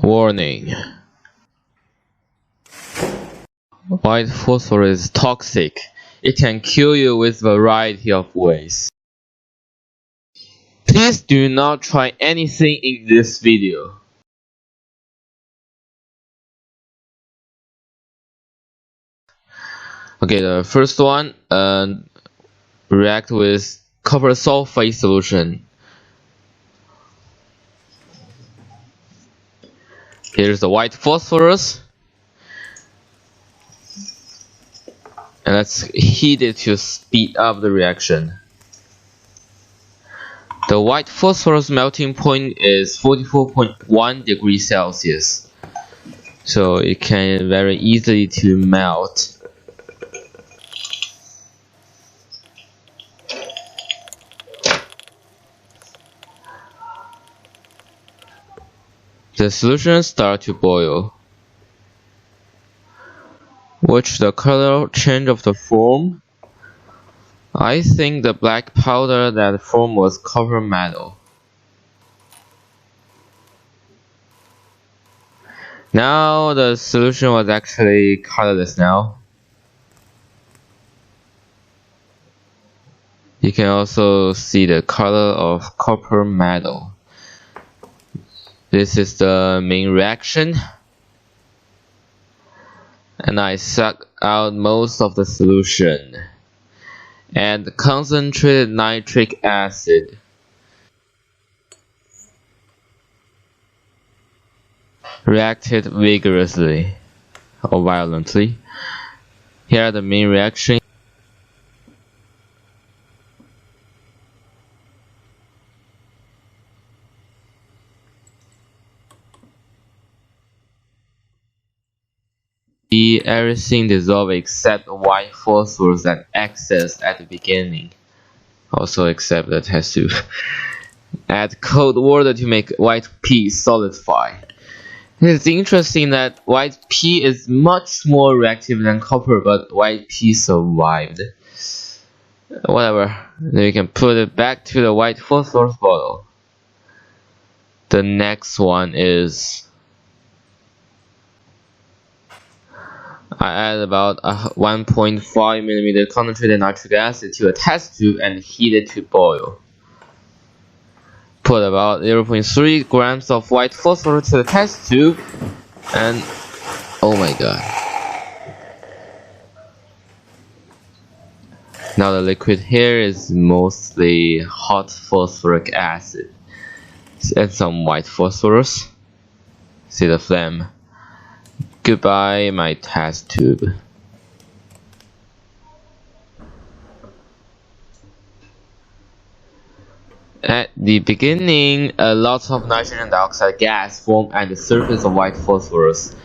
Warning: white phosphorus is toxic. It can kill you with a variety of ways. Please do not try anything in this video. Okay, the first one, react with copper sulfate solution. Here's the white phosphorus, and let's heat it to speed up the reaction. The white phosphorus melting point is 44.1 degrees Celsius, so it can very easily to melt. The solution starts to boil. Watch the color change of the foam. I think the black powder that formed was copper metal. Now the solution was actually colorless now. You can also see the color of copper metal. This is the main reaction, and I suck out most of the solution. Add concentrated nitric acid. React it vigorously or violently. Here are the main reactions. Everything dissolve except white phosphorus that excess at the beginning. Also except that has to add cold water to make white P solidify. It's interesting that white P is much more reactive than copper, but white P survived. Whatever, then you can put it back to the white phosphorus bottle. The next one is I add about 1.5 millimeter concentrated nitric acid to a test tube and heat it to boil. Put about 0.3 grams of white phosphorus to the test tube, and oh my god. Now the liquid here is mostly hot phosphoric acid. Let's add some white phosphorus. See the flame. Goodbye, my test tube. At the beginning, a lot of nitrogen dioxide gas formed at the surface of white phosphorus,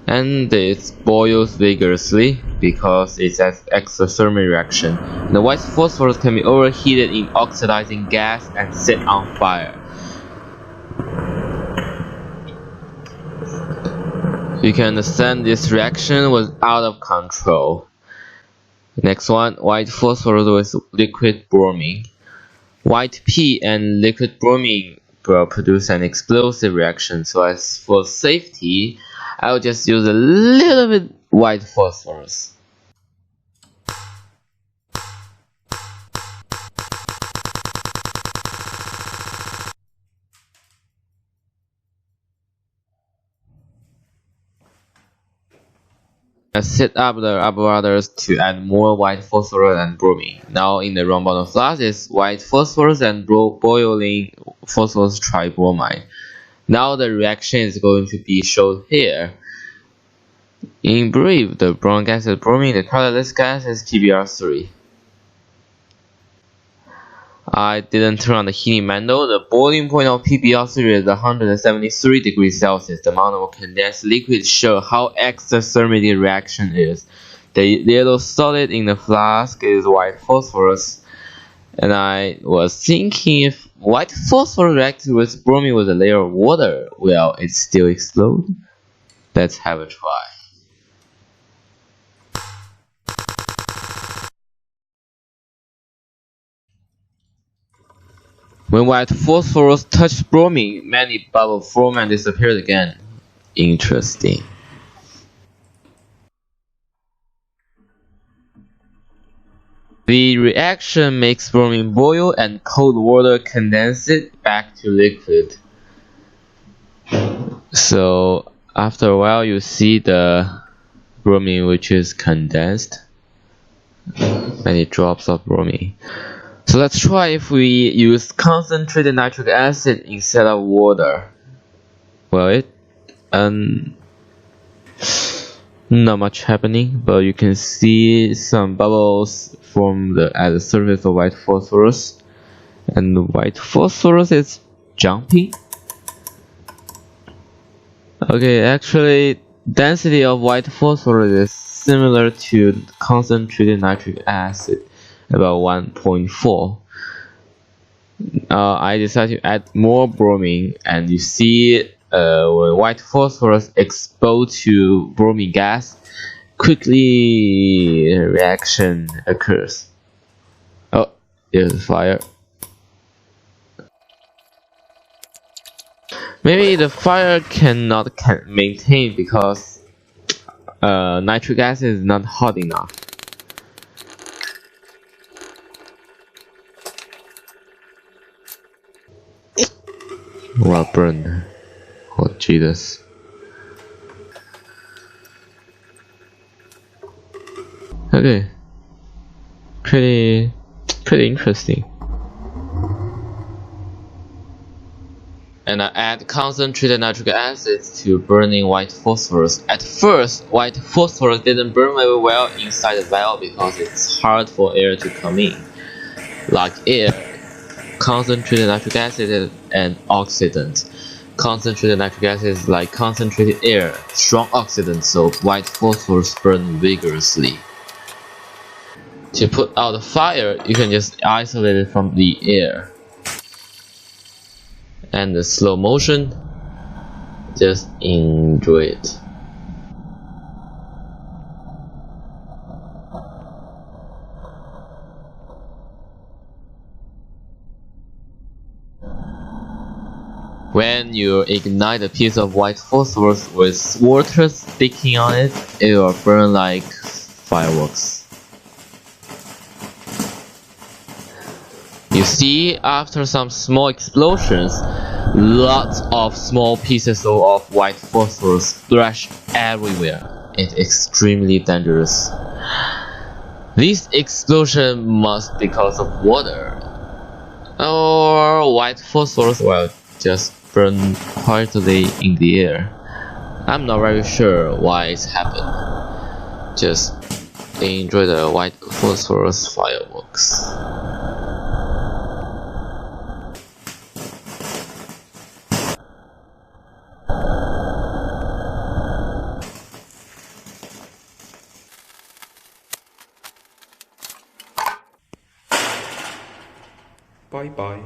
and it boils vigorously because it's an exothermic reaction. The white phosphorus can be overheated in oxidizing gas and set on fire. You can understand this reaction was out of control. Next one, white phosphorus with liquid bromine. White P and liquid bromine will produce an explosive reaction, so as for safety, I'll just use a little bit white phosphorus. I set up the apparatus to add more white phosphorus and bromine. Now in the round bottom flask is white phosphorus and boiling phosphorus tribromide. Now the reaction is going to be shown here. In brief, the brown gas is bromine, the colorless gas is PbR3. I didn't turn on the heating mandel. The boiling point of PbR3 is 173 degrees Celsius. The amount of condensed liquid shows how exothermic the reaction is. The yellow solid in the flask is white phosphorus. And I was thinking if white phosphorus reacted with bromine with a layer of water, will it still explode? Let's have a try. When white phosphorus touched bromine, many bubbles formed and disappeared again. Interesting. The reaction makes bromine boil and cold water condense it back to liquid. So after a while you see the bromine which is condensed, many drops of bromine. So let's try if we use concentrated nitric acid instead of water. Well, not much happening, but you can see some bubbles form at the surface of white phosphorus, and the white phosphorus is jumping. Okay, actually, density of white phosphorus is similar to concentrated nitric acid, about 1.4. I decided to add more bromine, and you see when white phosphorus exposed to bromine gas, quickly a reaction occurs. Oh, there's fire. Maybe the fire cannot maintain because nitric acid is not hot enough. Well, burned. Oh Jesus. Okay. Pretty interesting. And I add concentrated nitric acid to burning white phosphorus. At first, white phosphorus didn't burn very well inside the vial because it's hard for air to come in. Like air, concentrated nitric acid is an oxidant. Concentrated nitric acid is like concentrated air, strong oxidant, so white phosphorus burns vigorously. To put out the fire, you can just isolate it from the air. And the slow motion, just enjoy it. When you ignite a piece of white phosphorus with water sticking on it, it will burn like fireworks. You see, after some small explosions, lots of small pieces of white phosphorus splash everywhere. It's extremely dangerous. This explosion must be because of water, or white phosphorus will just burn quietly in the air. I'm not very sure why it's happened. Just enjoy the white phosphorus fireworks. Bye bye.